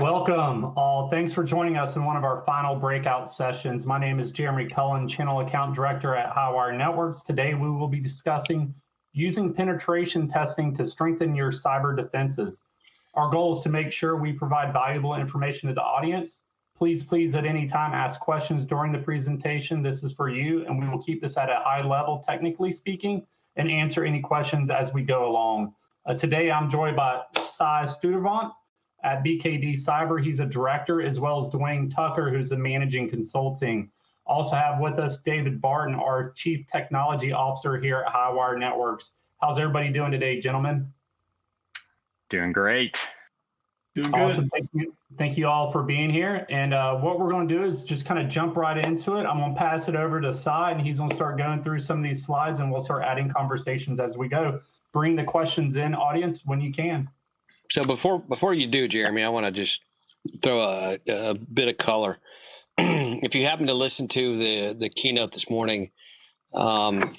Welcome all. Thanks for joining us in one of our final breakout sessions. My name is Jeremy Cullen, Channel Account Director at Highwire Networks. Today we will be discussing using penetration testing to strengthen your cyber defenses. Our goal is to make sure we provide valuable information to the audience. Please at any time ask questions during the presentation. This is for you, and we will keep this at a high level, technically speaking, and answer any questions as we go along. Today I'm joined by Sai Studevant at BKD Cyber. He's a director, as well as Dwayne Tucker, who's the managing consulting. Also have with us David Barton, our Chief Technology Officer here at Highwire Networks. How's everybody doing today, gentlemen? Doing great. Doing good. Awesome. Thank you all for being here. And what we're going to do is just kind of jump right into it. I'm going to pass it over to Sai, and he's going to start going through some of these slides, and we'll start adding conversations as we go. Bring the questions in, audience, when you can. So before you do, Jeremy, I want to just throw a bit of color. If you happen to listen to the keynote this morning, Bob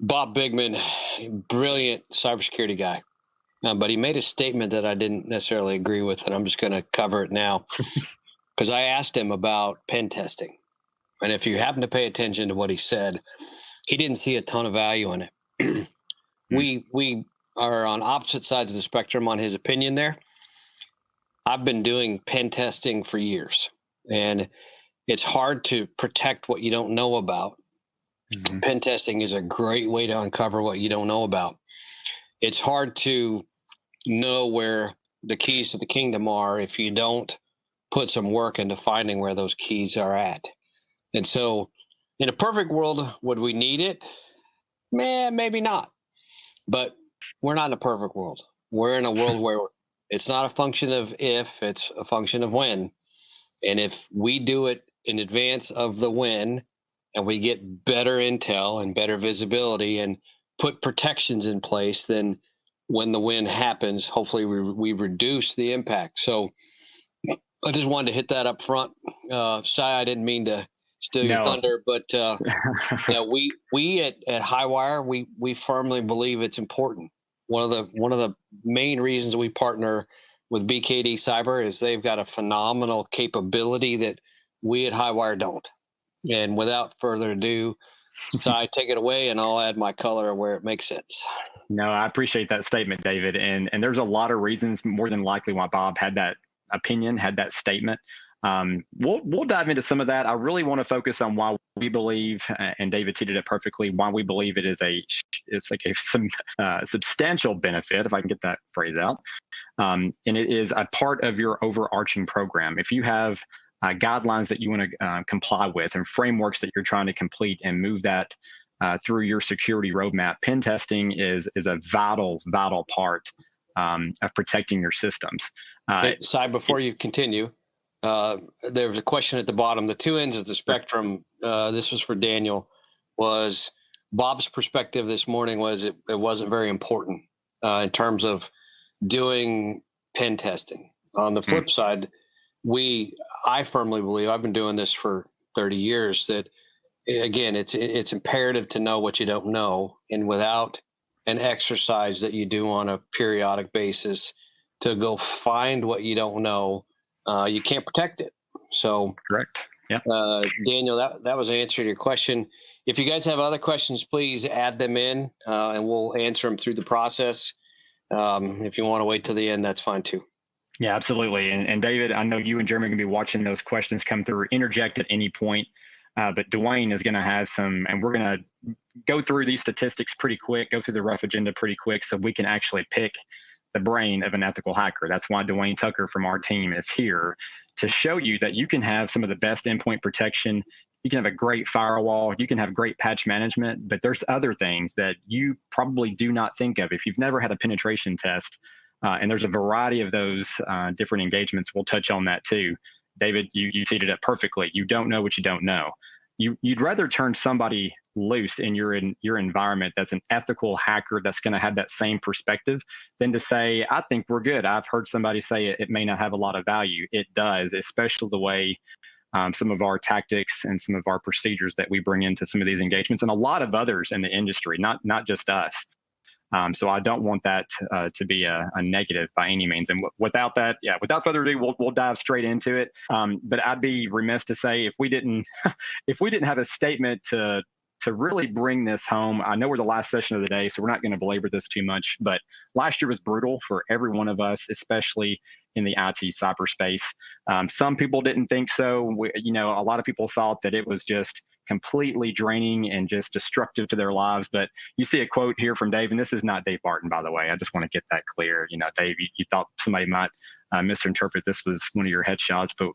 Bigman, brilliant cybersecurity guy, but he made a statement that I didn't necessarily agree with, and I'm just going to cover it now because I asked him about pen testing, and if you happen to pay attention to what he said, he didn't see a ton of value in it. We are on opposite sides of the spectrum on his opinion there. I've been doing pen testing for years, and it's hard to protect what you don't know about. Mm-hmm. Pen testing is a great way to uncover what you don't know about. It's hard to know where the keys to the kingdom are if you don't put some work into finding where those keys are at. And so in a perfect world, would we need it? Maybe not. But we're not in a perfect world. We're in a world where it's not a function of if, it's a function of when. And if we do it in advance of the when, and we get better intel and better visibility and put protections in place, then when the when happens, hopefully we reduce the impact. So I just wanted to hit that up front. Sai, I didn't mean to steal your thunder, but we at Highwire, we firmly believe it's important. One of the main reasons we partner with BKD Cyber is they've got a phenomenal capability that we at Highwire don't. And without further ado, Sai, take it away, and I'll add my color where it makes sense. No, I appreciate that statement, David. And there's a lot of reasons, more than likely, why Bob had that opinion, had that statement. We'll dive into some of that. I really want to focus on why we believe, and David teed it up perfectly, why we believe it's like a substantial benefit, if I can get that phrase out. And it is a part of your overarching program. If you have guidelines that you want to comply with and frameworks that you're trying to complete and move that through your security roadmap, pen testing is a vital part of protecting your systems. Sai, before you continue, there was a question at the bottom. The two ends of the spectrum, this was for Daniel, was Bob's perspective this morning was it wasn't very important in terms of doing pen testing. On the flip side, I firmly believe, I've been doing this for 30 years, that again, it's imperative to know what you don't know, and without an exercise that you do on a periodic basis to go find what you don't know, you can't protect it. So correct. Yeah. Daniel, that was an answer to your question. If you guys have other questions, please add them in, and we'll answer them through the process. If you want to wait till the end, that's fine too. Yeah, absolutely. And David, I know you and Jeremy are going to be watching those questions come through. Interject at any point. But Dwayne is going to have some, and we're going to go through these statistics pretty quick, go through the rough agenda pretty quick, so we can actually pick the brain of an ethical hacker. That's why Dwayne Tucker from our team is here, to show you that you can have some of the best endpoint protection. You can have a great firewall. You can have great patch management, but there's other things that you probably do not think of if you've never had a penetration test. And there's a variety of those different engagements. We'll touch on that too. David, you teed it up perfectly. You don't know what you don't know. You'd rather turn somebody loose in your environment that's an ethical hacker that's going to have that same perspective than to say, I think we're good. I've heard somebody say it may not have a lot of value. It does, especially the way some of our tactics and some of our procedures that we bring into some of these engagements, and a lot of others in the industry, not just us. So I don't want that to be a negative by any means. And without that, without further ado, we'll dive straight into it. But I'd be remiss to say if we didn't have a statement to really bring this home. I know we're the last session of the day, so we're not going to belabor this too much, but last year was brutal for every one of us, especially in the IT cyberspace. Some people didn't think so. A lot of people thought that it was just completely draining and just destructive to their lives. But you see a quote here from Dave, and this is not Dave Barton, by the way. I just want to get that clear. Dave, you thought somebody might misinterpret this was one of your headshots, but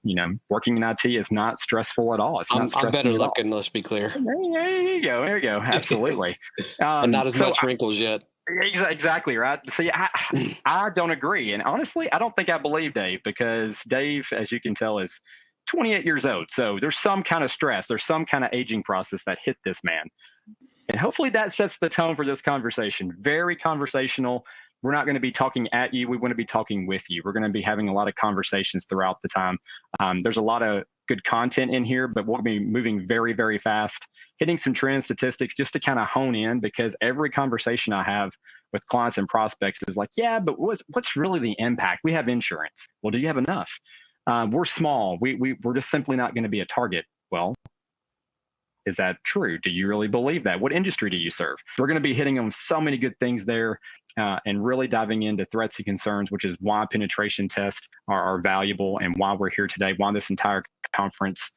working in IT is not stressful at all. It's not stressful. I'm better looking, let's be clear. There you go. Absolutely. And not as much wrinkles yet. Exactly right. See, I don't agree, and honestly, I don't think I believe Dave, because Dave, as you can tell, is 28 years old. So there's some kind of stress, there's some kind of aging process that hit this man, and hopefully that sets the tone for this conversation. Very conversational. We're not going to be talking at you. We want to be talking with you. We're going to be having a lot of conversations throughout the time. There's a lot of good content in here, but we'll be moving very, very fast, hitting some trend statistics just to kind of hone in, because every conversation I have with clients and prospects is like, yeah, but what's really the impact? We have insurance. Well, do you have enough? We're small. We're just simply not going to be a target. Well, is that true? Do you really believe that? What industry do you serve? We're going to be hitting on so many good things there, and really diving into threats and concerns, which is why penetration tests are valuable and why we're here today, why this entire conference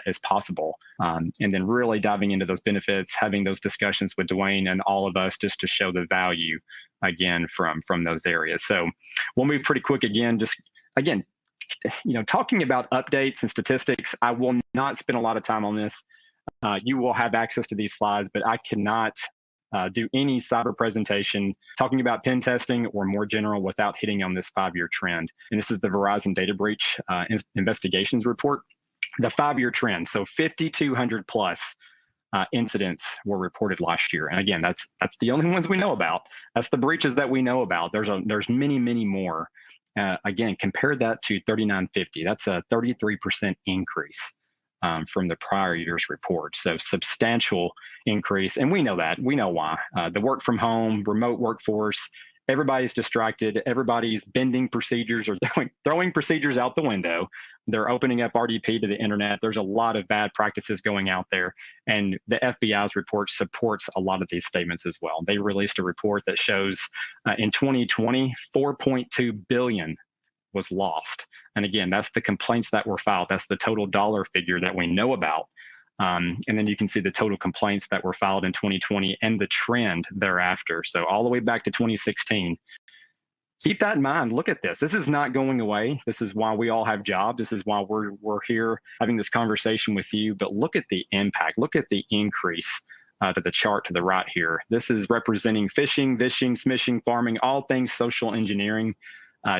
is possible. And then really diving into those benefits, having those discussions with Dwayne and all of us just to show the value again from those areas. So we'll move pretty quick again, talking about updates and statistics. I will not spend a lot of time on this. You will have access to these slides, but I cannot do any cyber presentation talking about pen testing or more general without hitting on this 5-year trend. And this is the Verizon Data Breach Investigations Report, the 5-year trend. So 5,200 plus incidents were reported last year. And again, that's the only ones we know about. That's the breaches that we know about. There's many, many more. Again, compare that to 3,950. That's a 33% increase from the prior year's report. So substantial increase. And we know that. We know why. The work from home, remote workforce, everybody's distracted. Everybody's bending procedures or throwing procedures out the window. They're opening up RDP to the internet. There's a lot of bad practices going out there. And the FBI's report supports a lot of these statements as well. They released a report that shows in 2020, 4.2 billion was lost. And again, that's the complaints that were filed. That's the total dollar figure that we know about. And then you can see the total complaints that were filed in 2020 and the trend thereafter. So all the way back to 2016. Keep that in mind. Look at this. This is not going away. This is why we all have jobs. This is why we're here having this conversation with you. But look at the impact. Look at the increase to the chart to the right here. This is representing phishing, vishing, smishing, farming, all things social engineering.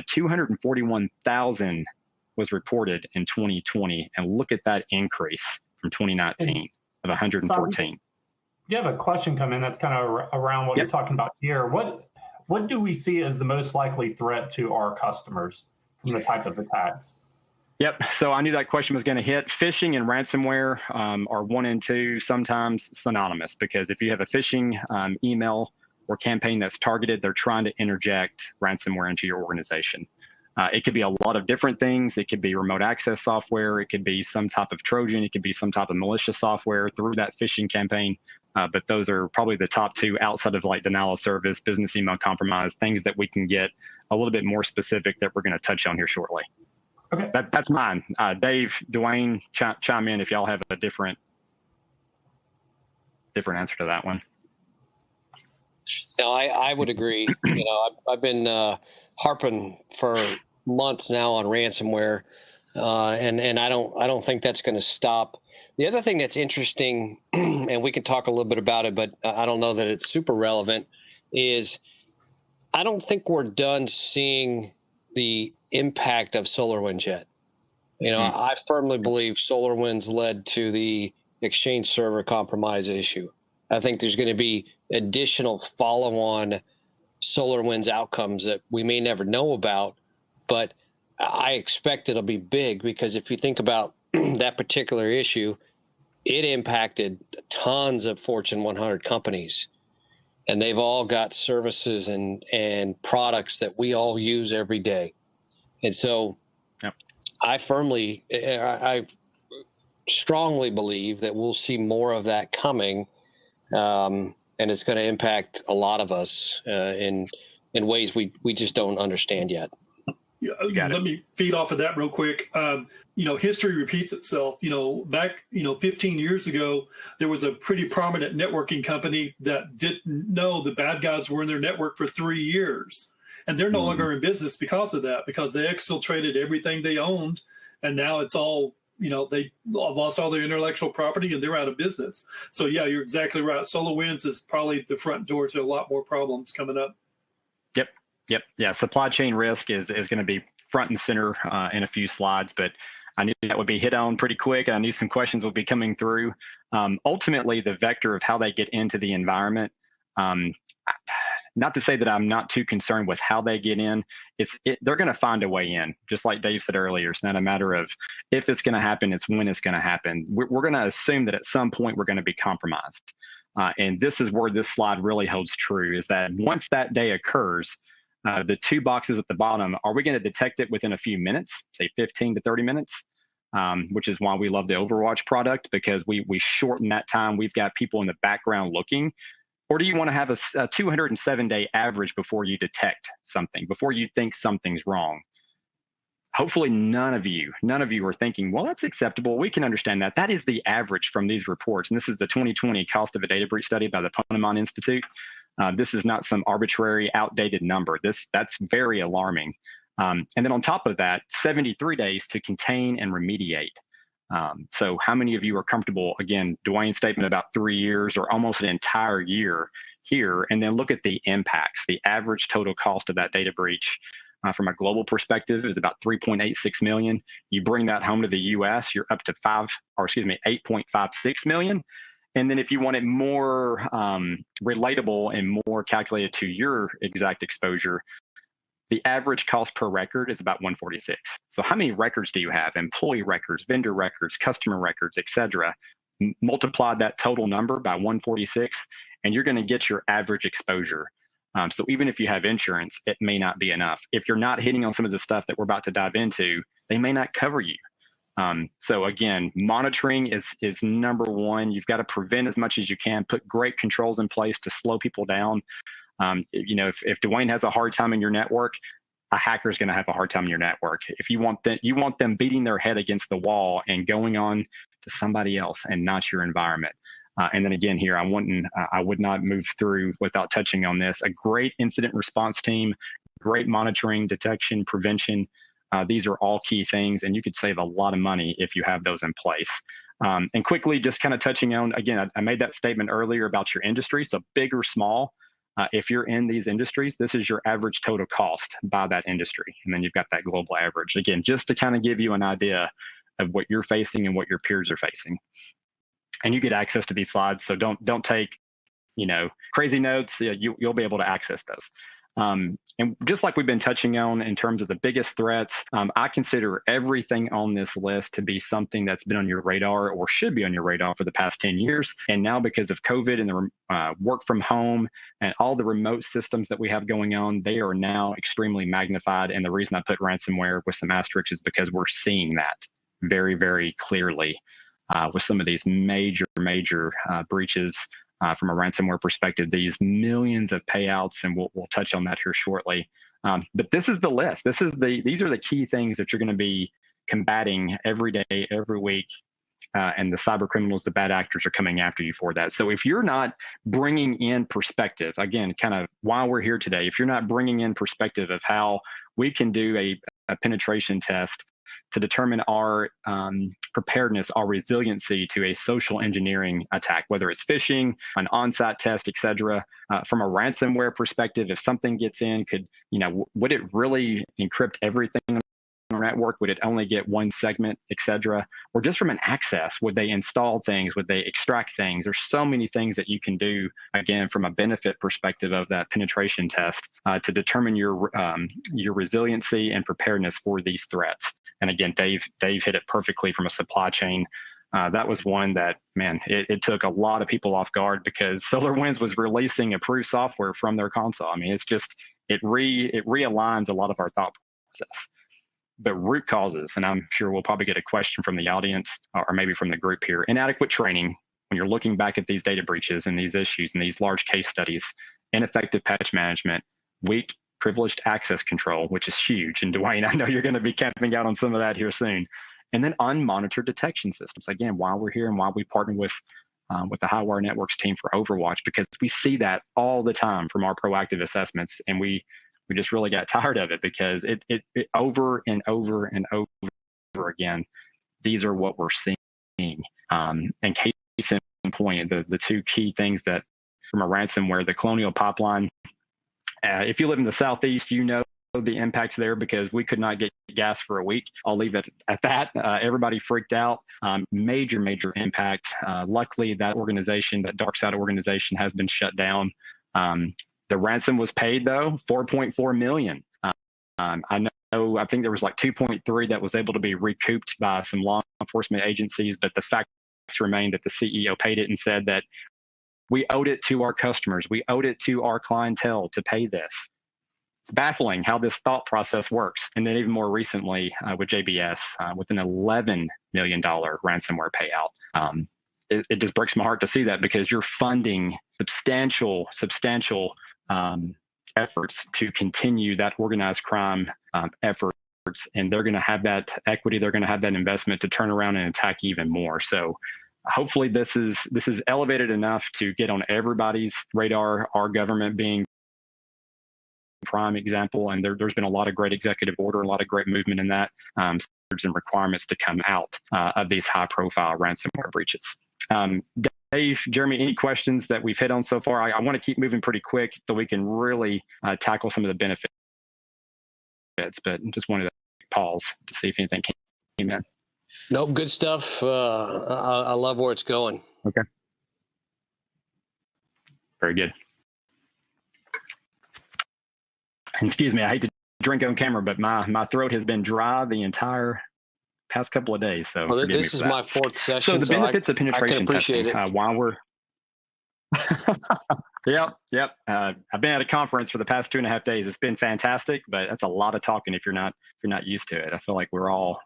241,000 was reported in 2020. And look at that increase from 2019 of 114. You have a question come in that's kind of around what you're talking about here. What do we see as the most likely threat to our customers from the type of attacks? Yep. So I knew that question was going to hit. Phishing and ransomware are 1 and 2, sometimes synonymous, because if you have a phishing email or campaign that's targeted, they're trying to interject ransomware into your organization. It could be a lot of different things. It could be remote access software. It could be some type of Trojan. It could be some type of malicious software through that phishing campaign. But those are probably the top 2 outside of like denial of service, business email compromise, things that we can get a little bit more specific that we're going to touch on here shortly. Okay. That's mine. Dave, Dwayne, chime in if y'all have a different answer to that one. No, I would agree. I've been harping for months now on ransomware, and I don't think that's going to stop. The other thing that's interesting, and we can talk a little bit about it, but I don't know that it's super relevant, is I don't think we're done seeing the impact of SolarWinds yet. I firmly believe SolarWinds led to the Exchange server compromise issue. I think there's going to be additional follow-on SolarWinds outcomes that we may never know about, but I expect it'll be big, because if you think about that particular issue, it impacted tons of Fortune 100 companies. and they've all got services and products that we all use every day. And so Yep. I strongly believe that we'll see more of that coming, and it's going to impact a lot of us in ways we just don't understand yet. Yeah, let me feed off of that real quick. History repeats itself. Back 15 years ago, there was a pretty prominent networking company that didn't know the bad guys were in their network for 3 years, and they're no longer in business because of that, because they exfiltrated everything they owned, and now it's all, they lost all their intellectual property and they're out of business. So yeah, you're exactly right. SolarWinds is probably the front door to a lot more problems coming up. Yep. Yeah. Supply chain risk is going to be front and center in a few slides, but I knew that would be hit on pretty quick. I knew some questions would be coming through. Ultimately, the vector of how they get into the environment, not to say that I'm not too concerned with how they get in, they're going to find a way in. Just like Dave said earlier, it's not a matter of if it's going to happen, it's when it's going to happen. We're going to assume that at some point we're going to be compromised. And this is where this slide really holds true, is that once that day occurs, the two boxes at the bottom, are we going to detect it within a few minutes, say 15 to 30 minutes, which is why we love the Overwatch product, because we shorten that time. We've got people in the background looking. Or do you want to have a 207-day average before you detect something, before you think something's wrong? Hopefully none of you are thinking, well, that's acceptable. We can understand that. That is the average from these reports. And this is the 2020 cost of a data breach study by the Ponemon Institute. This is not some arbitrary, outdated number. That's very alarming. And then on top of that, 73 days to contain and remediate. So how many of you are comfortable, again, Dwayne's statement about 3 years or almost an entire year here, and then look at the impacts. The average total cost of that data breach from a global perspective is about 3.86 million. You bring that home to the US, you're up to 8.56 million. And then if you want it more relatable and more calculated to your exact exposure, the average cost per record is about 146. So how many records do you have? Employee records, vendor records, customer records, et cetera. Multiply that total number by 146, and you're going to get your average exposure. So even if you have insurance, it may not be enough. If you're not hitting on some of the stuff that we're about to dive into, they may not cover you. So again, monitoring is number one. You've got to prevent as much as you can, put great controls in place to slow people down. If Dwayne has a hard time in your network, a hacker is going to have a hard time in your network. If you want them beating their head against the wall and going on to somebody else and not your environment. And then again here, I would not move through without touching on this. A great incident response team, great monitoring, detection, prevention. These are all key things, and you could save a lot of money if you have those in place. And quickly, just kind of touching on, again, I made that statement earlier about your industry. So big or small, if you're in these industries, this is your average total cost by that industry. And then you've got that global average. Again, just to kind of give you an idea of what you're facing and what your peers are facing. And you get access to these slides, so don't take, crazy notes. You'll be able to access those. And just like we've been touching on in terms of the biggest threats, I consider everything on this list to be something that's been on your radar or should be on your radar for the past 10 years. And now because of COVID and the work from home and all the remote systems that we have going on, they are now extremely magnified. And the reason I put ransomware with some asterisks is because we're seeing that very, very clearly with some of these major breaches. From a ransomware perspective, these millions of payouts, and we'll touch on that here shortly. But this is the list. These are the key things that you're going to be combating every day, every week, and the cyber criminals, the bad actors, are coming after you for that. So if you're not bringing in perspective, again, kind of why we're here today, if you're not bringing in perspective of how we can do a penetration test to determine our preparedness, our resiliency to a social engineering attack, whether it's phishing, an on-site test, et cetera. From a ransomware perspective, if something gets in, would it really encrypt everything on our network? Would it only get one segment, et cetera? Or just from an access, would they install things? Would they extract things? There's so many things that you can do, again, from a benefit perspective of that penetration test to determine your resiliency and preparedness for these threats. And again, Dave hit it perfectly from a supply chain That was one that, man, it took a lot of people off guard because SolarWinds was releasing approved software from their console. I mean, it's just, it realigns a lot of our thought process. But root causes, and I'm sure we'll probably get a question from the audience or maybe from the group here, inadequate training. When you're looking back at these data breaches and these issues and these large case studies, ineffective patch management, weak privileged access control, which is huge. And Dwayne, I know you're going to be camping out on some of that here soon. And then unmonitored detection systems. Again, why we're here and why we partner with the Highwire Networks team for Overwatch, because we see that all the time from our proactive assessments, and we just really got tired of it because it over and over and over again, these are what we're seeing. And case in point, the two key things that from a ransomware, the Colonial Pipeline. If you live in the Southeast, you know the impacts there because we could not get gas for a week. I'll leave it at that. Everybody freaked out. Major impact. Luckily, that organization, that dark side organization, has been shut down. The ransom was paid though, $4.4 million. I think there was like 2.3 that was able to be recouped by some law enforcement agencies, but the fact remained that the CEO paid it and said that we owed it to our customers. We owed it to our clientele to pay this. It's baffling how this thought process works. And then even more recently with JBS, with an $11 million ransomware payout. It just breaks my heart to see that because you're funding substantial efforts to continue that organized crime efforts. And they're going to have that equity. They're going to have that investment to turn around and attack even more. So hopefully this is elevated enough to get on everybody's radar, our government being prime example. And there's been a lot of great executive order, a lot of great movement in that, standards and requirements to come out of these high profile ransomware breaches. Dave, Jeremy, any questions that we've hit on so far? I want to keep moving pretty quick so we can really tackle some of the benefits, but just wanted to pause to see if anything came in. Nope, good stuff. I love where it's going. Okay. Very good. And excuse me, I hate to drink on camera, but my throat has been dry the entire past couple of days. So well, this is my fourth session. So the benefits of penetration testing, while we're Yep. I've been at a conference for the past 2.5 days. It's been fantastic, but that's a lot of talking if you're not used to it. I feel like we're all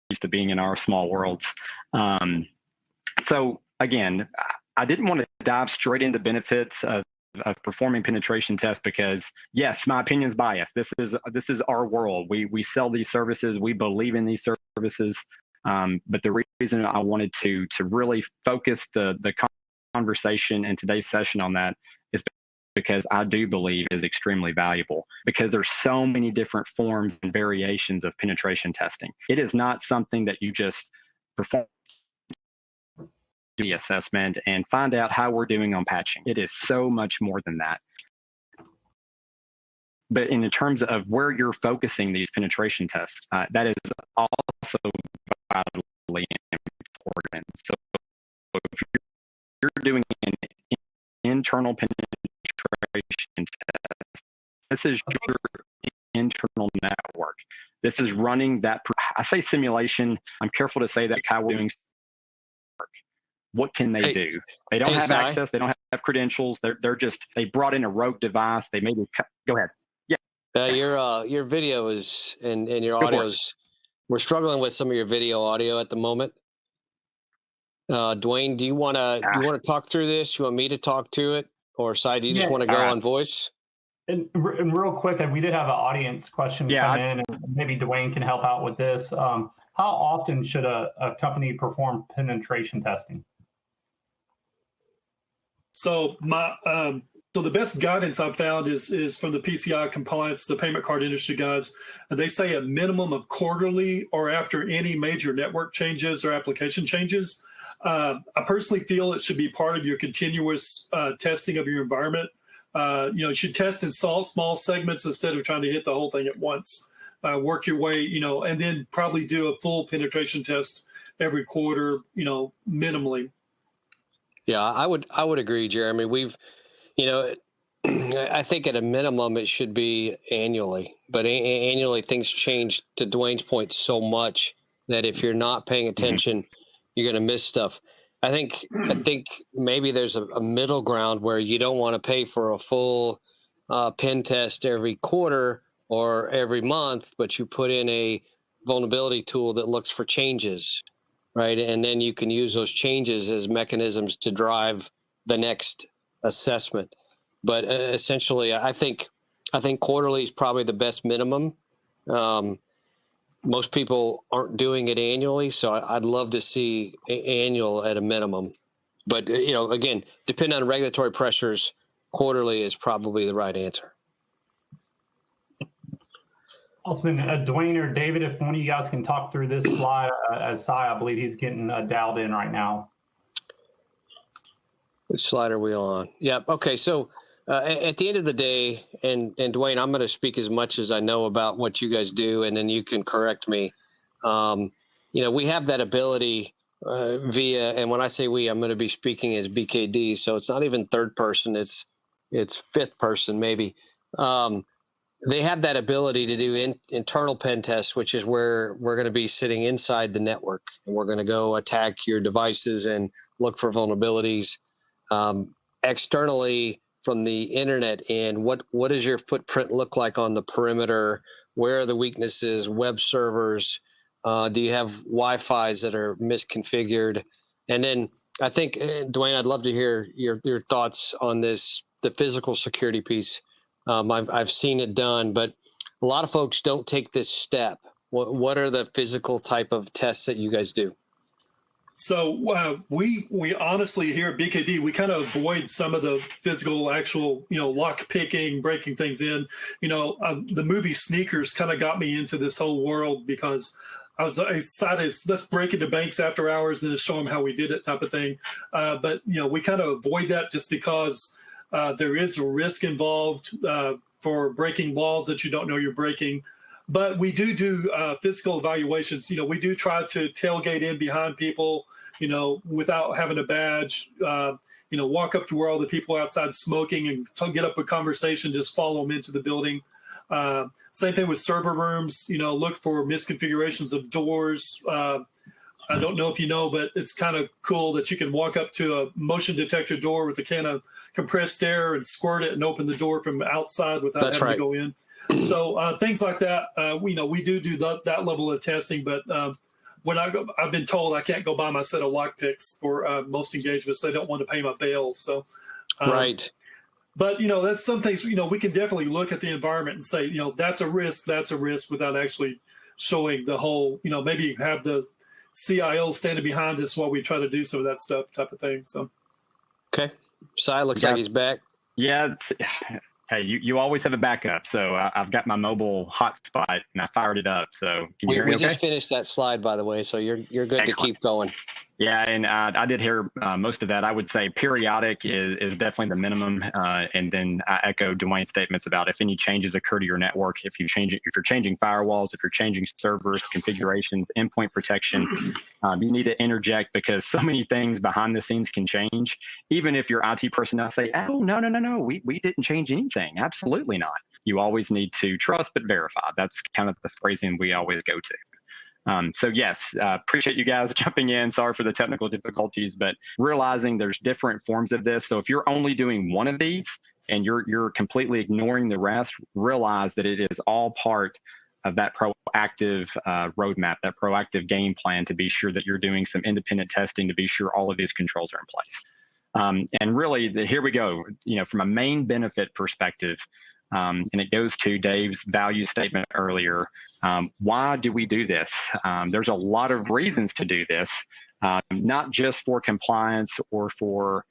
used to being in our small worlds. So again, I didn't want to dive straight into benefits of performing penetration tests because yes, my opinion's biased. This is our world. We sell these services. We believe in these services. But the reason I wanted to really focus the conversation in today's session on that is because I do believe it is extremely valuable because there's so many different forms and variations of penetration testing. It is not something that you just perform the assessment and find out how we're doing on patching. It is so much more than that. But in terms of where you're focusing these penetration tests, that is also vitally important. So if you're doing an internal penetration test, this is your internal network. This is running that, I say simulation, I'm careful to say that how we're doing work. What can they do? They don't have access. They don't have credentials. They're just, they brought in a rogue device. They maybe, go ahead. Yeah. Your video is, and your audio is, we're struggling with some of your video audio at the moment. Dwayne, do you want to talk through this? You want me to talk to it? Or Sai, do you just want to go on voice? And real quick, we did have an audience question come in, and maybe Dwayne can help out with this. How often should a company perform penetration testing? So so the best guidance I've found is from the PCI compliance, the payment card industry guys, and they say a minimum of quarterly or after any major network changes or application changes. I personally feel it should be part of your continuous testing of your environment. You should test in small segments instead of trying to hit the whole thing at once. Work your way, and then probably do a full penetration test every quarter, minimally. Yeah, I would agree, Jeremy. We've, I think at a minimum it should be annually, but annually things change, to Dwayne's point, so much that if you're not paying attention, you're going to miss stuff. I think maybe there's a middle ground where you don't want to pay for a full pen test every quarter or every month, but you put in a vulnerability tool that looks for changes, right? And then you can use those changes as mechanisms to drive the next assessment. But essentially, I think quarterly is probably the best minimum. Most people aren't doing it annually, so I'd love to see annual at a minimum. But, again, depending on regulatory pressures, quarterly is probably the right answer. Awesome. Dwayne or David, if one of you guys can talk through this slide, as I believe he's getting dialed in right now. Which slide are we on? Yeah. Okay. So at the end of the day, and Dwayne, I'm going to speak as much as I know about what you guys do, and then you can correct me. We have that ability via, and when I say we, I'm going to be speaking as BKD. So it's not even third person. It's fifth person, maybe. They have that ability to do internal pen tests, which is where we're going to be sitting inside the network, and we're going to go attack your devices and look for vulnerabilities. Externally from the internet, and what does your footprint look like on the perimeter? Where are the weaknesses? Web servers? Do you have Wi-Fi's that are misconfigured? And then I think, Dwayne, I'd love to hear your thoughts on this, the physical security piece. I've seen it done, but a lot of folks don't take this step. What are the physical type of tests that you guys do? So we honestly here at BKD, we kind of avoid some of the physical, actual, lock picking, breaking things in. The movie Sneakers kind of got me into this whole world because I decided, let's break into banks after hours and just show them how we did it type of thing. But we kind of avoid that just because there is a risk involved for breaking walls that you don't know you're breaking. But we do physical evaluations. We do try to tailgate in behind people, without having a badge, walk up to where all the people outside smoking and get up a conversation, just follow them into the building. Same thing with server rooms, look for misconfigurations of doors. I don't know if you know, but it's kind of cool that you can walk up to a motion detector door with a can of compressed air and squirt it and open the door from outside without having to go in. So things like that, we do that level of testing. But when I've been told I can't go buy my set of lockpicks for most engagements. They don't want to pay my bail. So, right. But that's some things. We can definitely look at the environment and say, that's a risk. That's a risk without actually showing the whole. Maybe have the CIO standing behind us while we try to do some of that stuff, type of thing. So, okay. Sai looks like he's back. Yeah. Hey, you always have a backup. So I've got my mobile hotspot and I fired it up. So can you hear me? We just finished that slide, by the way. So you're good. Excellent. To keep going. Yeah, and I did hear most of that. I would say periodic is definitely the minimum, and then I echo Dwayne's statements about if any changes occur to your network, if you're changing firewalls, if you're changing servers, configurations, endpoint protection, you need to interject because so many things behind the scenes can change. Even if your IT personnel say, "Oh, no, we didn't change anything," absolutely not. You always need to trust but verify. That's kind of the phrasing we always go to. So yes, appreciate you guys jumping in. Sorry for the technical difficulties, but realizing there's different forms of this. So if you're only doing one of these and you're completely ignoring the rest, realize that it is all part of that proactive roadmap, that proactive game plan to be sure that you're doing some independent testing to be sure all of these controls are in place. And really, here we go. From a main benefit perspective, and it goes to Dave's value statement earlier. Why do we do this? There's a lot of reasons to do this, not just for compliance or for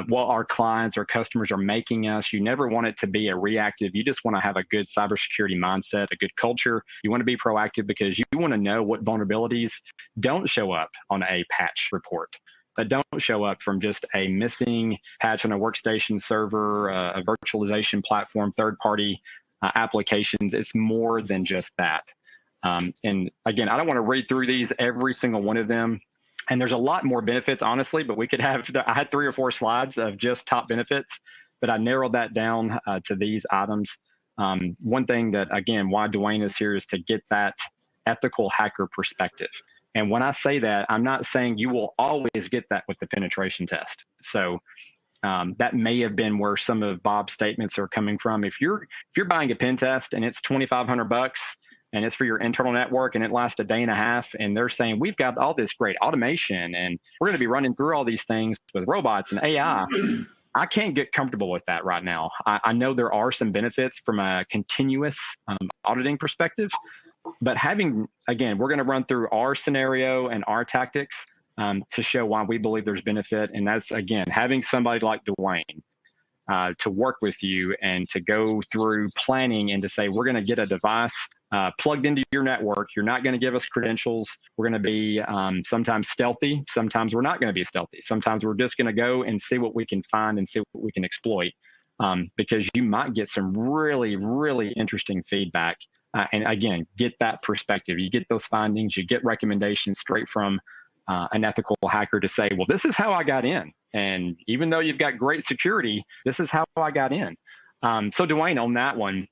what our clients or customers are making us. You never want it to be a reactive. You just want to have a good cybersecurity mindset, a good culture. You want to be proactive because you want to know what vulnerabilities don't show up on a patch report, that don't show up from just a missing patch on a workstation server, a virtualization platform, third-party applications. It's more than just that. And again, I don't want to read through these, every single one of them. And there's a lot more benefits, honestly, but I had 3 or 4 slides of just top benefits, but I narrowed that down to these items. One thing that, again, why Dwayne is here is to get that ethical hacker perspective. And when I say that, I'm not saying you will always get that with the penetration test. So that may have been where some of Bob's statements are coming from. If you're buying a pen test and it's $2,500 and it's for your internal network and it lasts a day and a half, and they're saying we've got all this great automation and we're going to be running through all these things with robots and AI, I can't get comfortable with that right now. I know there are some benefits from a continuous auditing perspective, but again, we're going to run through our scenario and our tactics to show why we believe there's benefit. And that's, again, having somebody like Dwayne to work with you and to go through planning and to say, we're going to get a device plugged into your network. You're not going to give us credentials. We're going to be sometimes stealthy. Sometimes we're not going to be stealthy. Sometimes we're just going to go and see what we can find and see what we can exploit, because you might get some really, really interesting feedback. And again, get that perspective. You get those findings, you get recommendations straight from an ethical hacker to say, well, this is how I got in. And even though you've got great security, this is how I got in. So Dwayne, on that one,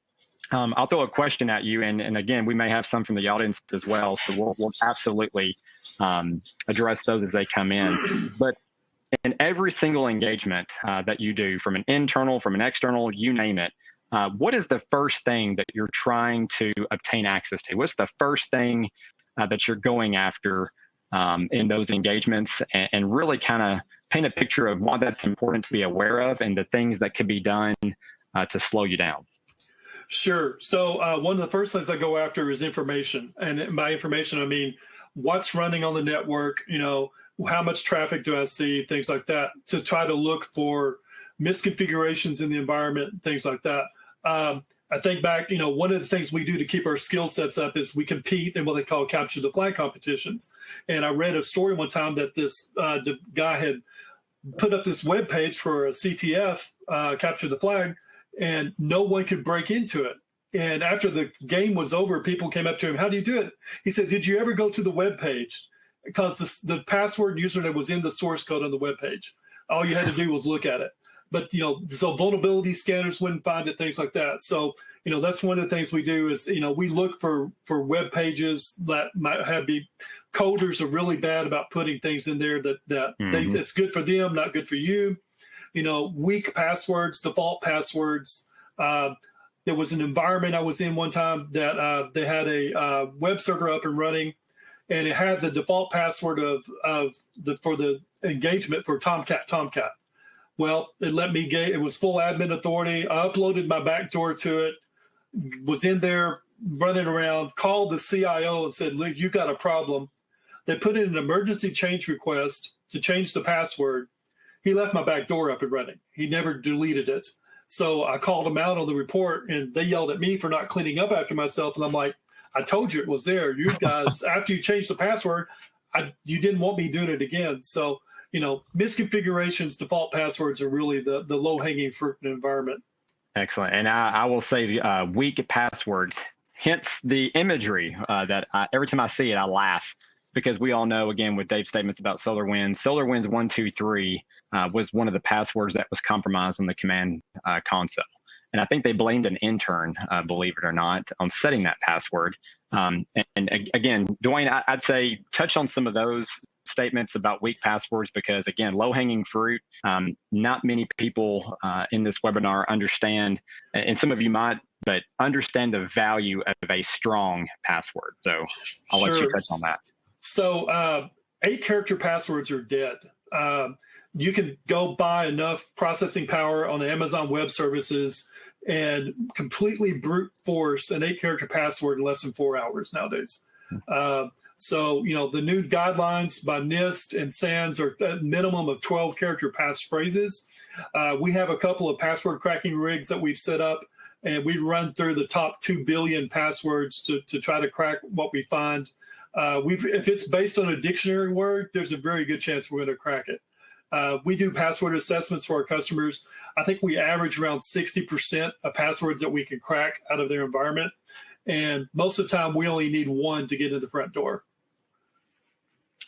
I'll throw a question at you. And again, we may have some from the audience as well. So we'll absolutely address those as they come in. But in every single engagement that you do, from an internal, from an external, you name it, what is the first thing that you're trying to obtain access to? What's the first thing that you're going after in those engagements, and really kind of paint a picture of why that's important to be aware of and the things that could be done to slow you down? Sure. So one of the first things I go after is information. And by information, I mean, what's running on the network, how much traffic do I see, things like that, to try to look for misconfigurations in the environment, things like that. I think back, one of the things we do to keep our skill sets up is we compete in what they call capture the flag competitions. And I read a story one time that this guy had put up this web page for a CTF, capture the flag, and no one could break into it. And after the game was over, people came up to him, how do you do it? He said, did you ever go to the web page? Because the password and username was in the source code on the web page. All you had to do was look at it. But, so vulnerability scanners wouldn't find it, things like that. So, that's one of the things we do is, we look for web pages that might coders are really bad about putting things in there that's good for them, not good for you. Weak passwords, default passwords. There was an environment I was in one time that they had a web server up and running, and it had the default password for the engagement for Tomcat. Well, it let me it was full admin authority. I uploaded my backdoor to it, was in there running around, called the CIO and said, look, you got a problem. They put in an emergency change request to change the password. He left my backdoor up and running. He never deleted it. So I called him out on the report, and they yelled at me for not cleaning up after myself. And I'm like, I told you it was there. You guys, after you changed the password, you didn't want me doing it again. So, misconfigurations, default passwords are really the low-hanging fruit in the environment. Excellent. And I will say weak passwords, hence the imagery that every time I see it, I laugh. It's because we all know, again, with Dave's statements about SolarWinds 123 was one of the passwords that was compromised on the command console. And I think they blamed an intern, believe it or not, on setting that password. And again, Dwayne, I'd say touch on some of those statements about weak passwords, because again, low-hanging fruit, not many people in this webinar understand, and some of you might, but understand the value of a strong password. So I'll let you touch on that. So 8-character passwords are dead. You can go buy enough processing power on the Amazon Web Services and completely brute force an 8-character password in less than 4 hours nowadays. So, the new guidelines by NIST and SANS are a minimum of 12-character passphrases. We have a couple of password cracking rigs that we've set up, and we run through the top 2 billion passwords to try to crack what we find. If it's based on a dictionary word, there's a very good chance we're going to crack it. We do password assessments for our customers. I think we average around 60% of passwords that we can crack out of their environment. And most of the time, we only need one to get in the front door.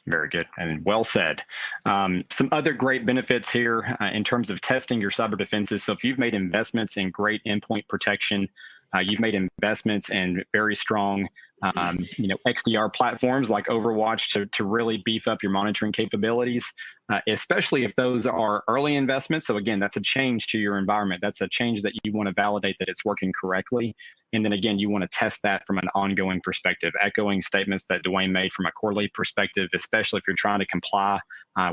Very good and well said. Some other great benefits here in terms of testing your cyber defenses. So if you've made investments in great endpoint protection, You've made investments in very strong XDR platforms like Overwatch to really beef up your monitoring capabilities, especially if those are early investments. So again, that's a change to your environment. That's a change that you want to validate that it's working correctly. And then again, you want to test that from an ongoing perspective, echoing statements that Dwayne made from a quarterly perspective, especially if you're trying to comply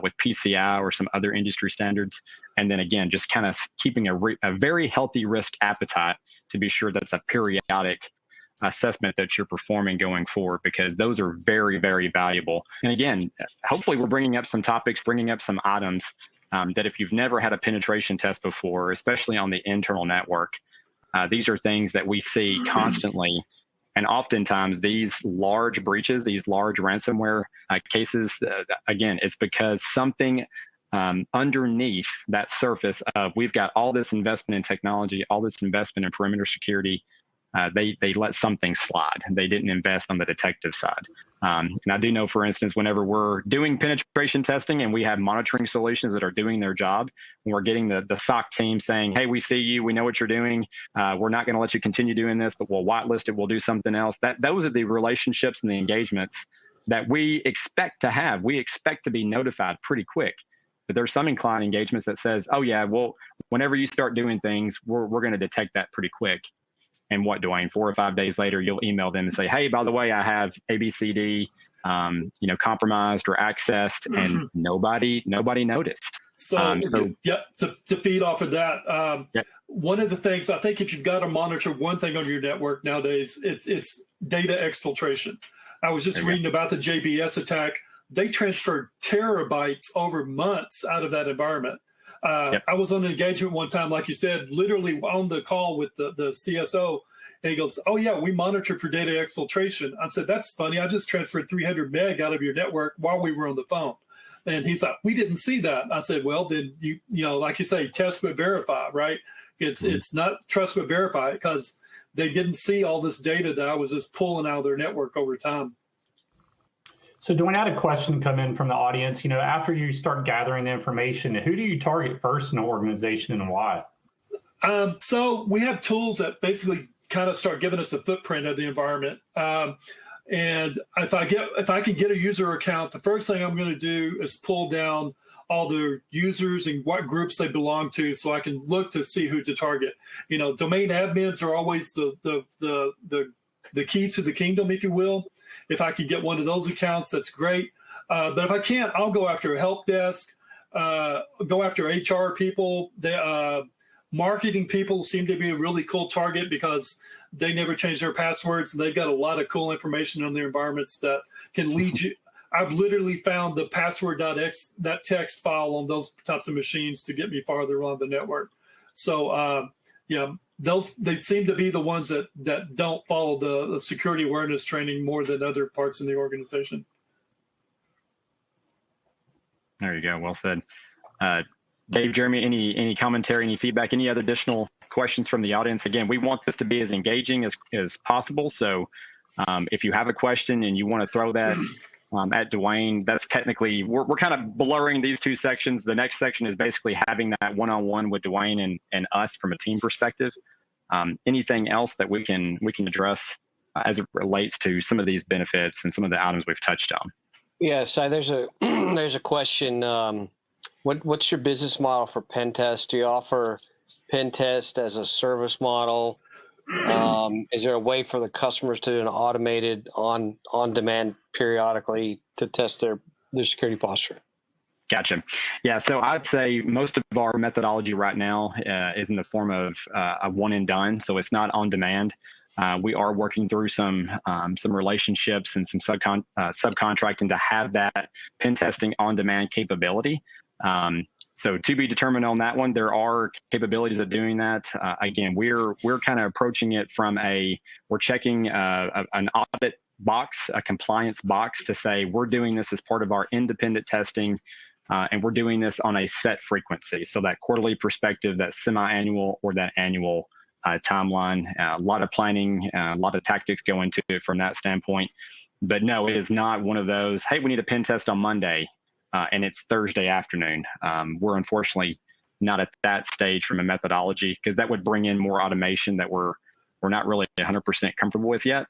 with PCI or some other industry standards. And then again, just kind of keeping a very healthy risk appetite to be sure that's a periodic assessment that you're performing going forward, because those are very, very valuable. And again, hopefully we're bringing up some topics, bringing up some items that if you've never had a penetration test before, especially on the internal network, these are things that we see constantly. And oftentimes these large breaches, these large ransomware cases, again, it's because something underneath that surface of we've got all this investment in technology, all this investment in perimeter security, they let something slide. They didn't invest on the detective side. And I do know, for instance, whenever we're doing penetration testing and we have monitoring solutions that are doing their job, and we're getting the SOC team saying, hey, we see you, we know what you're doing, we're not going to let you continue doing this, but we'll whitelist it, we'll do something else. Those are the relationships and the engagements that we expect to have. We expect to be notified pretty quick. But there's some client engagements that says, oh yeah, well, whenever you start doing things, we're going to detect that pretty quick. And what, Dwayne, 4 or 5 days later, you'll email them and say, hey, by the way, I have ABCD, compromised or accessed, and nobody noticed. To feed off of that, one of the things, I think if you've got to monitor one thing on your network nowadays, it's data exfiltration. I was just reading about the JBS attack. They transferred terabytes over months out of that environment. I was on an engagement one time, like you said, literally on the call with the CSO, and he goes, oh yeah, we monitor for data exfiltration. I said, that's funny. I just transferred 300 meg out of your network while we were on the phone. And he's like, we didn't see that. I said, well, then you like you say, test but verify, right? It's not trust but verify, because they didn't see all this data that I was just pulling out of their network over time. So Dwayne, I had a question come in from the audience. After you start gathering the information, who do you target first in an organization and why? So we have tools that basically kind of start giving us the footprint of the environment. And if I can get a user account, the first thing I'm going to do is pull down all the users and what groups they belong to, so I can look to see who to target. Domain admins are always the key to the kingdom, if you will. If I can get one of those accounts, that's great. But if I can't, I'll go after a help desk, go after HR people. Marketing people seem to be a really cool target because they never change their passwords, and they've got a lot of cool information on their environments that can lead you. I've literally found the password.txt file on those types of machines to get me farther on the network. So, they seem to be the ones that don't follow the security awareness training more than other parts in the organization. There you go. Well said. Dave, Jeremy, any commentary, any feedback, any other additional questions from the audience? Again, we want this to be as engaging as possible. So if you have a question and you want to throw that at Dwayne, that's technically, we're kind of blurring these two sections. The next section is basically having that one-on-one with Dwayne and us from a team perspective. Anything else that we can address as it relates to some of these benefits and some of the items we've touched on? Yeah, so there's a question. What's your business model for pen test? Do you offer pen test as a service model? Is there a way for the customers to do an automated on demand periodically to test their security posture? Gotcha. Yeah, so I'd say most of our methodology right now is in the form of a one and done. So it's not on demand. We are working through some relationships and some subcontracting to have that pen testing on demand capability. So to be determined on that one. There are capabilities of doing that. Again, we're kind of approaching it from we're checking an audit box, a compliance box to say we're doing this as part of our independent testing, and we're doing this on a set frequency. So that quarterly perspective, that semi-annual or that annual timeline, a lot of planning, a lot of tactics go into it from that standpoint. But no, it is not one of those, hey, we need a pen test on Monday. And it's Thursday afternoon. We're unfortunately not at that stage from a methodology, because that would bring in more automation that we're we're not really 100% comfortable with yet.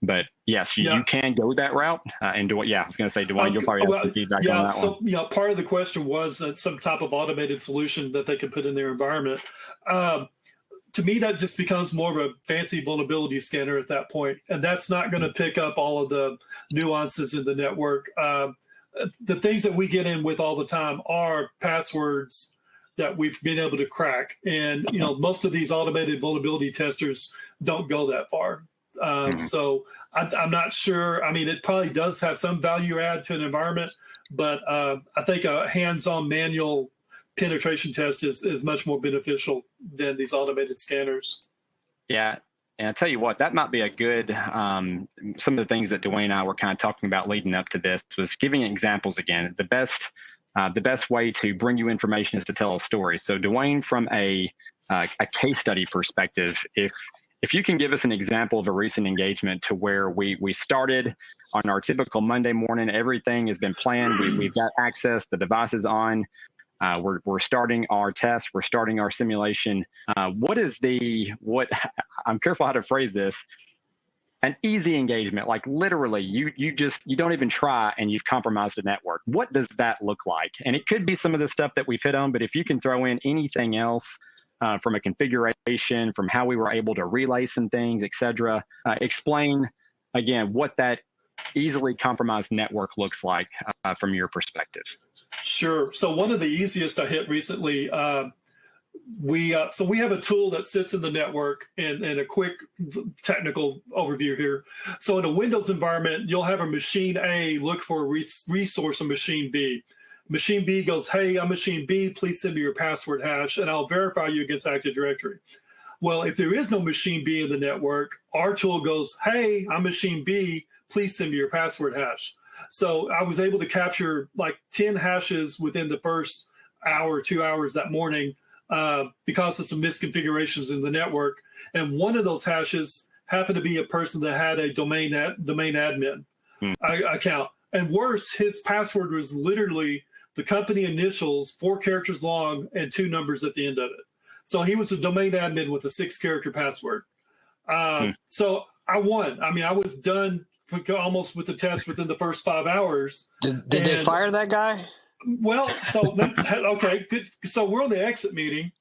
But yes, you can go that route. And I was going to say, Dwayne, you'll probably have some feedback on that one. So, part of the question was some type of automated solution that they could put in their environment. To me, that just becomes more of a fancy vulnerability scanner at that point, and that's not going to pick up all of the nuances in the network. The things that we get in with all the time are passwords that we've been able to crack, and most of these automated vulnerability testers don't go that far. So I'm not sure. I mean, it probably does have some value add to an environment, but I think a hands-on manual penetration test is much more beneficial than these automated scanners. Yeah. And I tell you what, that might be a good, some of the things that Dwayne and I were kind of talking about leading up to this was giving examples again. The best way to bring you information is to tell a story. So Dwayne, from a case study perspective, if you can give us an example of a recent engagement to where we started on our typical Monday morning, everything has been planned. We've got access, the device is on. We're starting our test. We're starting our simulation. What I'm careful how to phrase this, an easy engagement, like literally you don't even try and you've compromised a network. What does that look like? And it could be some of the stuff that we've hit on, but if you can throw in anything else from a configuration, from how we were able to relay some things, et cetera, explain again what that easily compromised network looks like from your perspective. Sure. So one of the easiest I hit recently, we have a tool that sits in the network, and a quick technical overview here. So in a Windows environment, you'll have a machine A look for a resource on machine B. Machine B goes, hey, I'm machine B, please send me your password hash, and I'll verify you against Active Directory. Well, if there is no machine B in the network, our tool goes, hey, I'm machine B, please send me your password hash. So I was able to capture like 10 hashes within the first hour, 2 hours that morning because of some misconfigurations in the network. And one of those hashes happened to be a person that had a domain admin account. And worse, his password was literally the company initials, 4 characters long and 2 numbers at the end of it. So he was a domain admin with a 6-character password. So I won. I mean, I was done almost with the test within the first 5 hours. Did they fire that guy? Well, okay, good. So we're on the exit meeting,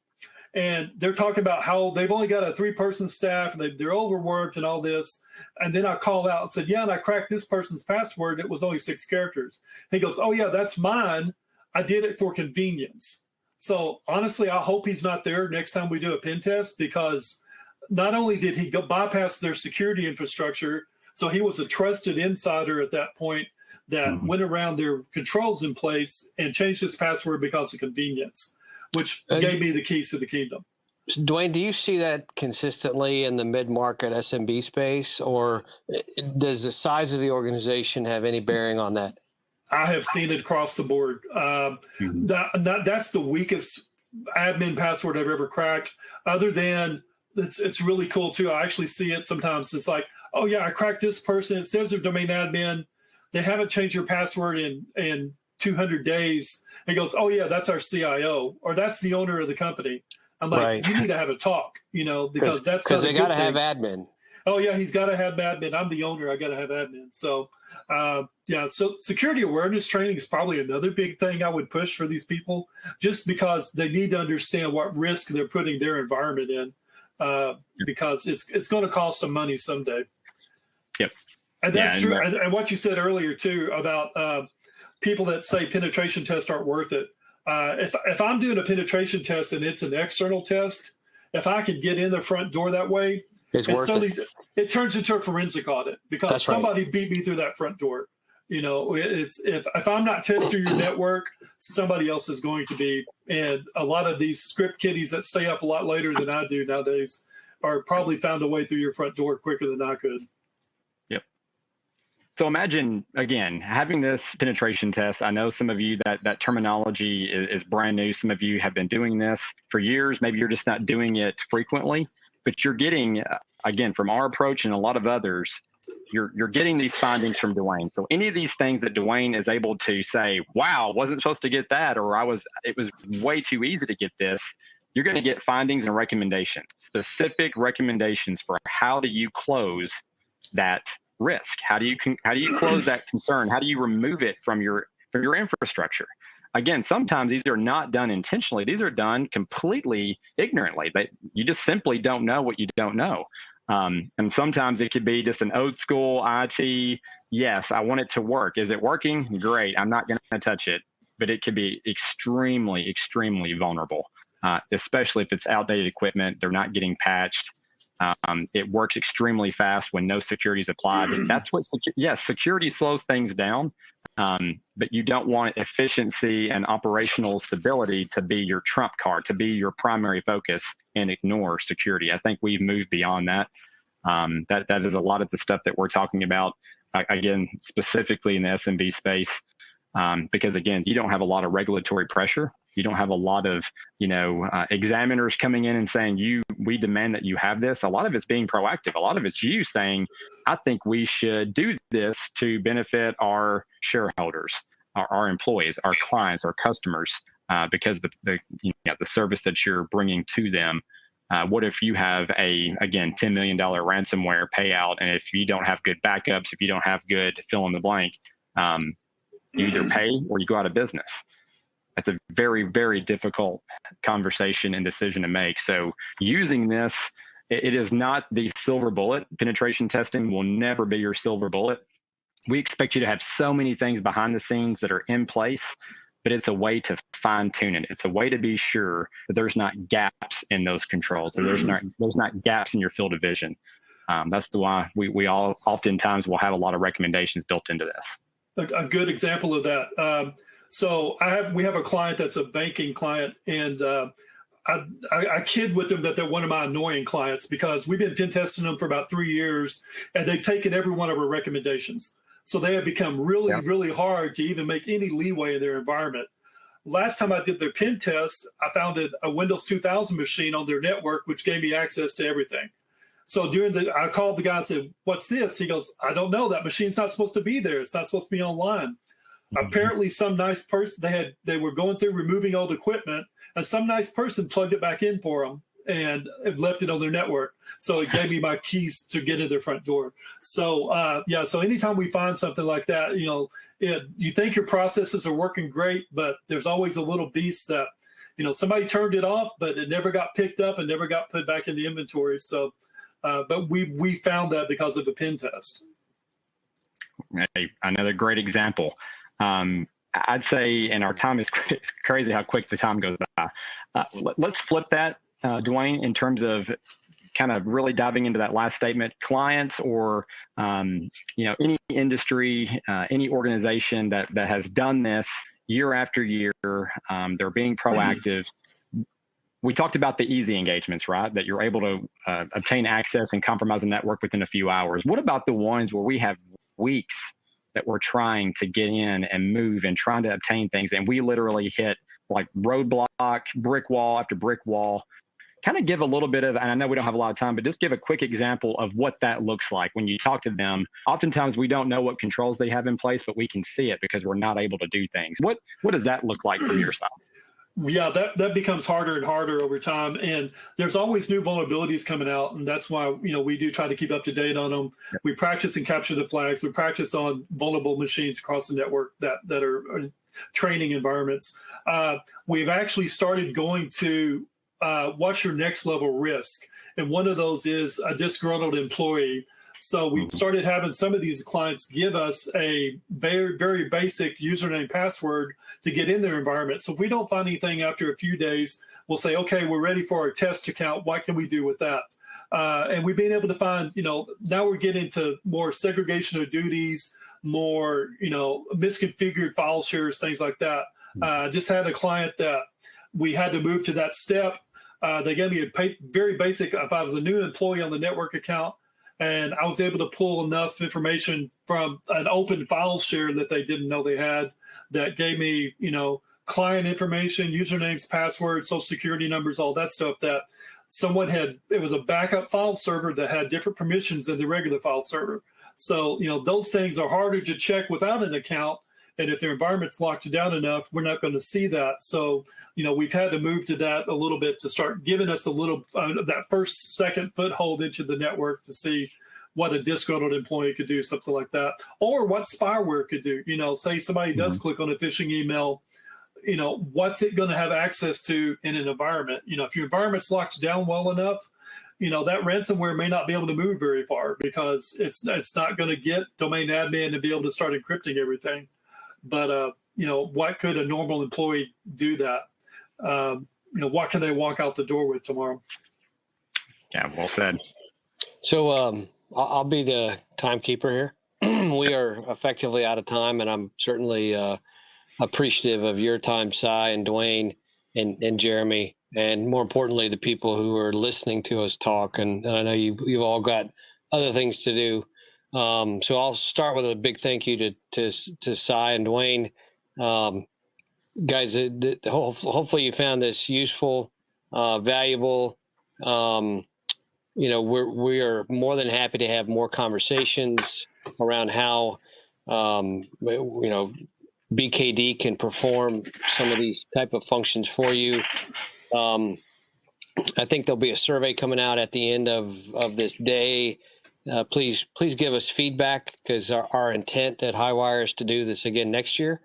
and they're talking about how they've only got a 3-person staff, and they're overworked and all this. And then I called out and said, yeah, and I cracked this person's password. It was only 6 characters. He goes, oh, yeah, that's mine. I did it for convenience. So honestly, I hope he's not there next time we do a pen test, because not only did he bypass their security infrastructure, so he was a trusted insider at that point that went around their controls in place and changed his password because of convenience, which gave me the keys to the kingdom. Dwayne, do you see that consistently in the mid-market SMB space, or does the size of the organization have any bearing on that? I have seen it across the board. That's the weakest admin password I've ever cracked. Other than it's really cool too. I actually see it sometimes. It's like, oh yeah, I cracked this person. It says they're domain admin. They haven't changed your password in 200 days. He goes, oh yeah, that's our CIO, or that's the owner of the company. I'm like, right. You need to have a talk, because they got to have admin. Oh yeah, he's got to have admin. I'm the owner. I got to have admin. So so security awareness training is probably another big thing I would push for these people, just because they need to understand what risk they're putting their environment in, because it's going to cost them money someday. Yep. And that's true. And what you said earlier too about people that say penetration tests aren't worth it. If I'm doing a penetration test and it's an external test, if I could get in the front door that way, it turns into a forensic audit, because somebody beat me through that front door. If I'm not testing your network, somebody else is going to be. And a lot of these script kiddies that stay up a lot later than I do nowadays are probably found a way through your front door quicker than I could. So imagine, again, having this penetration test. I know some of you that terminology is brand new. Some of you have been doing this for years. Maybe you're just not doing it frequently, but you're getting, again, from our approach and a lot of others, you're getting these findings from Dwayne. So any of these things that Dwayne is able to say, wow, wasn't supposed to get that, or it was way too easy to get this. you're going to get findings and recommendations, specific recommendations for how do you close that risk? How do you close that concern? How do you remove it from your infrastructure? Again, sometimes these are not done intentionally. These are done completely ignorantly. You just simply don't know what you don't know. And sometimes it could be just an old school IT. Yes, I want it to work. Is it working? Great. I'm not going to touch it. But it could be extremely, extremely vulnerable, especially if it's outdated equipment. They're not getting patched. It works extremely fast when no security is applied. That's what, yes, security slows things down, but you don't want efficiency and operational stability to be your trump card, to be your primary focus and ignore security. I think we've moved beyond that. That is a lot of the stuff that we're talking about, again, specifically in the SMB space. Because again, you don't have a lot of regulatory pressure. You don't have a lot of, examiners coming in and saying, we demand that you have this. A lot of it's being proactive. A lot of it's you saying, I think we should do this to benefit our shareholders, our employees, our clients, our customers, because the service that you're bringing to them. What if you have again, $10 million ransomware payout, and if you don't have good backups, if you don't have good fill in the blank, you either pay or you go out of business. That's a very, very difficult conversation and decision to make. So using this, it is not the silver bullet. Penetration testing will never be your silver bullet. We expect you to have so many things behind the scenes that are in place, but it's a way to fine tune it. It's a way to be sure that there's not gaps in those controls, or there's not gaps in your field of vision. That's why we all oftentimes will have a lot of recommendations built into this. A good example of that. So we have a client that's a banking client, and I kid with them that they're one of my annoying clients because we've been pen testing them for about 3 years, and they've taken every one of our recommendations. So they have become really, really hard to even make any leeway in their environment. Last time I did their pen test, I found a Windows 2000 machine on their network, which gave me access to everything. So I called the guy and said, "What's this?" He goes, "I don't know. That machine's not supposed to be there. It's not supposed to be online." Mm-hmm. Apparently, some nice person, they were going through removing old equipment, and some nice person plugged it back in for them and left it on their network. So it gave me my keys to get in their front door. So so anytime we find something like that, you think your processes are working great, but there's always a little beast that, somebody turned it off, but it never got picked up and never got put back in the inventory. So. But we found that because of the pen test. Another great example. I'd say, and our time is crazy how quick the time goes by. Let's flip that, Dwayne, in terms of kind of really diving into that last statement. Clients or any industry, any organization that has done this year after year, they're being proactive. We talked about the easy engagements, right? That you're able to obtain access and compromise a network within a few hours. What about the ones where we have weeks that we're trying to get in and move and trying to obtain things, and we literally hit like roadblock, brick wall after brick wall? Kind of give a little bit of, and I know we don't have a lot of time, but just give a quick example of what that looks like when you talk to them. Oftentimes we don't know what controls they have in place, but we can see it because we're not able to do things. What does that look like from your side? Yeah, that becomes harder and harder over time, and there's always new vulnerabilities coming out, and that's why we do try to keep up to date on them. We practice and capture the flags. We practice on vulnerable machines across the network that are training environments. We've actually started going to what's your next level risk, and one of those is a disgruntled employee. So we've started having some of these clients give us a very, very basic username password to get in their environment. So if we don't find anything after a few days, we'll say, okay, we're ready for our test account. What can we do with that? And we've been able to find, now we're getting to more segregation of duties, more, misconfigured file shares, things like that. Just had a client that we had to move to that step. They gave me a very basic, if I was a new employee on the network account, and I was able to pull enough information from an open file share that they didn't know they had that gave me, client information, usernames, passwords, social security numbers, all that stuff that someone had. It was a backup file server that had different permissions than the regular file server. So, those things are harder to check without an account. And if their environment's locked down enough, we're not going to see that. So, we've had to move to that a little bit to start giving us a little, that first, second foothold into the network to see what a disgruntled employee could do, something like that. Or what spyware could do. Say somebody does click on a phishing email, what's it going to have access to in an environment? If your environment's locked down well enough, that ransomware may not be able to move very far because it's not going to get domain admin to be able to start encrypting everything. But, what could a normal employee do that? What can they walk out the door with tomorrow? Yeah, well said. So I'll be the timekeeper here. We are effectively out of time, and I'm certainly appreciative of your time, Cy and Dwayne and Jeremy, and more importantly, the people who are listening to us talk. And I know you've all got other things to do. So I'll start with a big thank you to Cy and Dwayne. Guys, hopefully you found this useful, valuable. We are more than happy to have more conversations around how, BKD can perform some of these type of functions for you. I think there'll be a survey coming out at the end of this day. Please give us feedback, because our intent at Highwire is to do this again next year.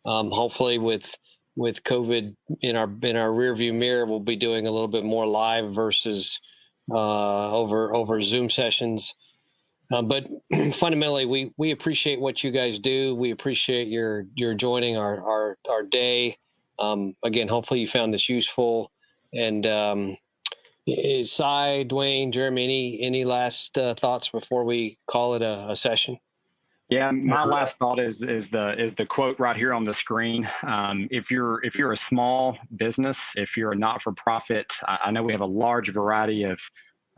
Hopefully with COVID in our rearview mirror, we'll be doing a little bit more live versus over Zoom sessions. But fundamentally, we appreciate what you guys do. We appreciate your joining our day. Again, hopefully you found this useful. And Cy, Dwayne, Jeremy, any last thoughts before we call it a session? Yeah, my last thought is the quote right here on the screen. If you're a small business, if you're a not-for-profit, I know we have a large variety of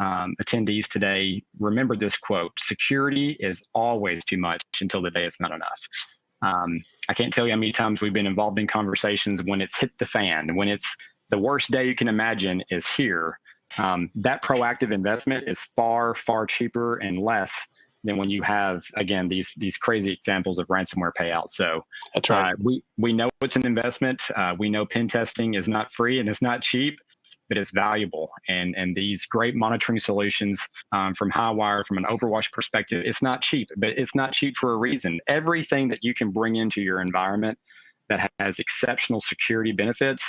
attendees today. Remember this quote: security is always too much until the day it's not enough. I can't tell you how many times we've been involved in conversations when it's hit the fan, when it's the worst day you can imagine is here. That proactive investment is far, far cheaper and less than when you have, again, these crazy examples of ransomware payouts. So that's right. We know it's an investment. We know pen testing is not free and it's not cheap, but it's valuable. And these great monitoring solutions from Highwire, from an Overwatch perspective, it's not cheap, but it's not cheap for a reason. Everything that you can bring into your environment that has exceptional security benefits,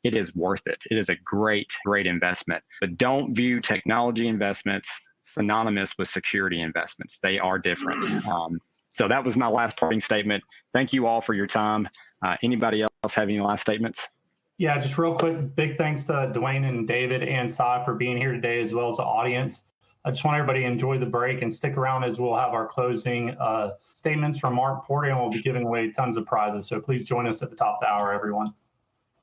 it is worth it. It is a great, great investment. But don't view technology investments synonymous with security investments. They are different. So that was my last parting statement. Thank you all for your time. Anybody else have any last statements? Yeah, just real quick, big thanks to Dwayne and David and Cy for being here today, as well as the audience. I just want everybody to enjoy the break and stick around, as we'll have our closing statements from Mark Porter, and we'll be giving away tons of prizes. So please join us at the top of the hour, everyone.